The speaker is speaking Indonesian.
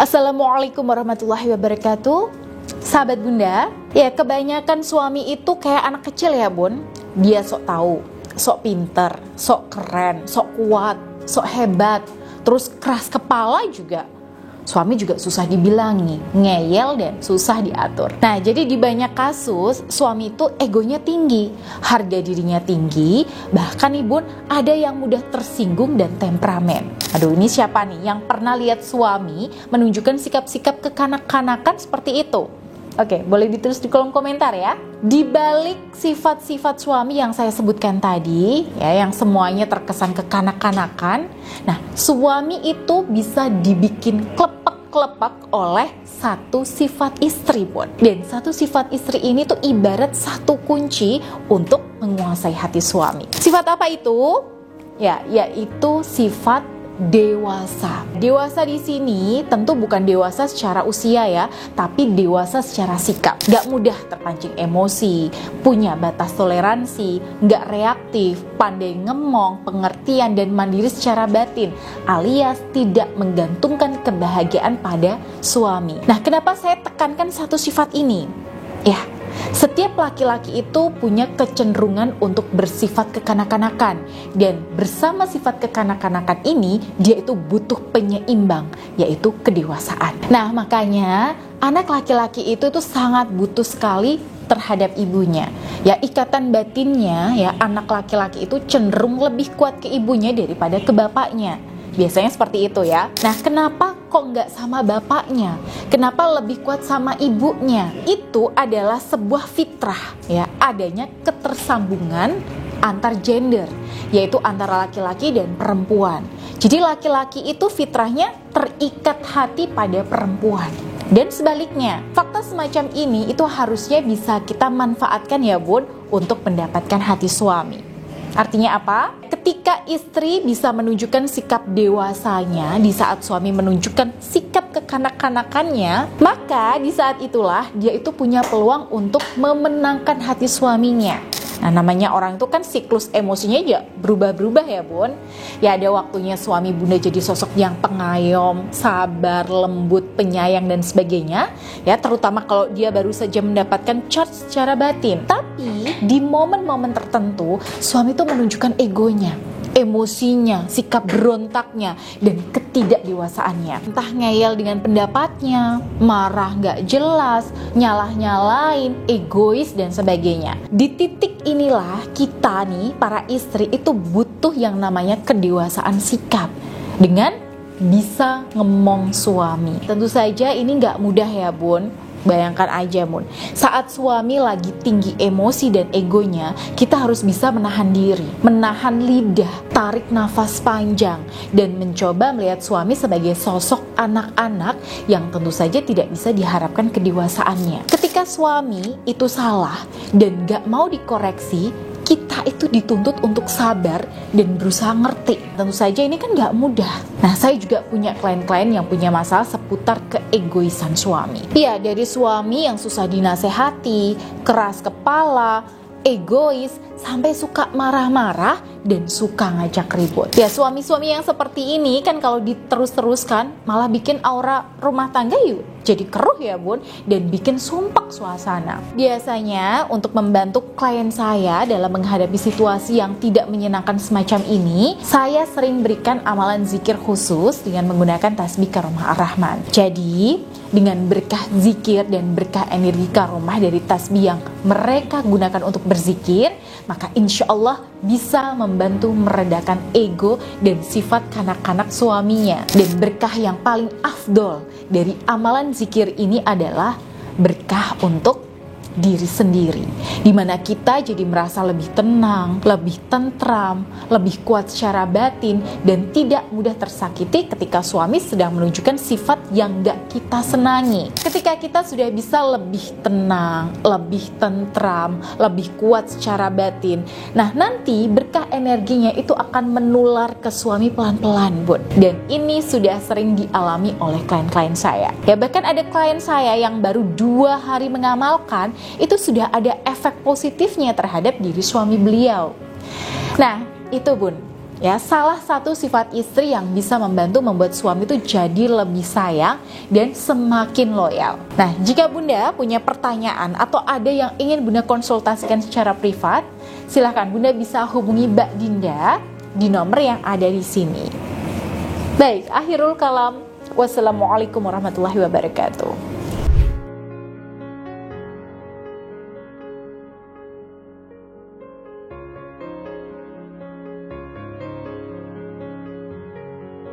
Assalamualaikum warahmatullahi wabarakatuh. Sahabat Bunda, ya kebanyakan suami itu kayak anak kecil ya Bun. Dia sok tahu, sok pinter, sok keren, sok kuat, sok hebat, terus keras kepala juga. Suami juga susah dibilangi, ngeyel dan susah diatur. Nah, jadi di banyak kasus suami itu egonya tinggi, harga dirinya tinggi, bahkan nih Bun, ada yang mudah tersinggung dan temperamen. Aduh, ini siapa nih yang pernah lihat suami menunjukkan sikap-sikap kekanak-kanakan seperti itu? Oke, boleh ditulis di kolom komentar ya. Di balik sifat-sifat suami yang saya sebutkan tadi, ya, yang semuanya terkesan kekanak-kanakan, nah, suami itu bisa dibikin klepek-klepek oleh satu sifat istri Bun. Dan satu sifat istri ini tuh ibarat satu kunci untuk menguasai hati suami. Sifat apa itu? Ya, yaitu sifat dewasa. Dewasa di sini tentu bukan dewasa secara usia ya, tapi dewasa secara sikap. Gak mudah terpancing emosi, punya batas toleransi, gak reaktif, pandai ngemong, pengertian dan mandiri secara batin, alias tidak menggantungkan kebahagiaan pada suami. Nah, kenapa saya tekankan satu sifat ini? Ya, setiap laki-laki itu punya kecenderungan untuk bersifat kekanak-kanakan, dan bersama sifat kekanak-kanakan ini dia itu butuh penyeimbang, yaitu kedewasaan. Nah, makanya anak laki-laki itu tuh sangat butuh sekali terhadap ibunya. Ya, ikatan batinnya ya anak laki-laki itu cenderung lebih kuat ke ibunya daripada ke bapaknya. Biasanya seperti itu ya. Nah, kenapa kok nggak sama bapaknya? Kenapa lebih kuat sama ibunya? Itu adalah sebuah fitrah ya, adanya ketersambungan antar gender, yaitu antara laki-laki dan perempuan. Jadi laki-laki itu fitrahnya terikat hati pada perempuan. Dan sebaliknya, fakta semacam ini itu harusnya bisa kita manfaatkan ya Bun untuk mendapatkan hati suami. Artinya apa? Ketika istri bisa menunjukkan sikap dewasanya di saat suami menunjukkan sikap kekanak-kanakannya, maka di saat itulah dia itu punya peluang untuk memenangkan hati suaminya. Nah, namanya orang itu kan siklus emosinya aja berubah-berubah ya Bun. Ya, ada waktunya suami Bunda jadi sosok yang pengayom, sabar, lembut, penyayang dan sebagainya. Ya, terutama kalau dia baru saja mendapatkan charge secara batin. Tapi di momen-momen tertentu suami itu menunjukkan egonya, emosinya, sikap berontaknya, dan ketidakdewasaannya. Entah ngeyel dengan pendapatnya, marah gak jelas, nyalah-nyalain, egois, dan sebagainya. Di titik inilah kita nih, para istri itu butuh yang namanya kedewasaan sikap dengan bisa ngemong suami. Tentu saja ini gak mudah ya Bun. Bayangkan aja Bun, saat suami lagi tinggi emosi dan egonya, kita harus bisa menahan diri, menahan lidah, tarik nafas panjang, dan mencoba melihat suami sebagai sosok anak-anak yang tentu saja tidak bisa diharapkan kedewasaannya. Ketika suami itu salah dan gak mau dikoreksi, kita itu dituntut untuk sabar dan berusaha ngerti. Tentu saja ini kan gak mudah. Nah, saya juga punya klien-klien yang punya masalah seputar keegoisan suami. Iya, dari suami yang susah dinasehati, keras kepala, egois, sampai suka marah-marah dan suka ngajak ribut. Ya, suami-suami yang seperti ini kan kalau diterus-teruskan malah bikin aura rumah tangga yuk jadi keruh ya Bun, dan bikin sumpek suasana. Biasanya untuk membantu klien saya dalam menghadapi situasi yang tidak menyenangkan semacam ini, saya sering berikan amalan zikir khusus dengan menggunakan tasbih Karomah Ar-Rahman. Jadi dengan berkah zikir dan berkah energi karomah dari tasbih yang mereka gunakan untuk berzikir, maka insya Allah bisa membantu meredakan ego dan sifat kanak-kanak suaminya. Dan berkah yang paling afdol dari amalan zikir ini adalah berkah untuk diri sendiri, dimana kita jadi merasa lebih tenang, lebih tentram, lebih kuat secara batin, dan tidak mudah tersakiti ketika suami sedang menunjukkan sifat yang gak kita senangi. Ketika kita sudah bisa lebih tenang, lebih tentram, lebih kuat secara batin, nah nanti berkah energinya itu akan menular ke suami pelan-pelan Bun. Dan ini sudah sering dialami oleh klien-klien saya. Ya, bahkan ada klien saya yang baru 2 hari mengamalkan, itu sudah ada efek positifnya terhadap diri suami beliau. Nah, itu Bun, ya, salah satu sifat istri yang bisa membantu membuat suami itu jadi lebih sayang dan semakin loyal. Nah, jika Bunda punya pertanyaan atau ada yang ingin Bunda konsultasikan secara privat, silahkan Bunda bisa hubungi Mbak Dinda di nomor yang ada di sini. Baik, akhirul kalam. Wassalamualaikum warahmatullahi wabarakatuh.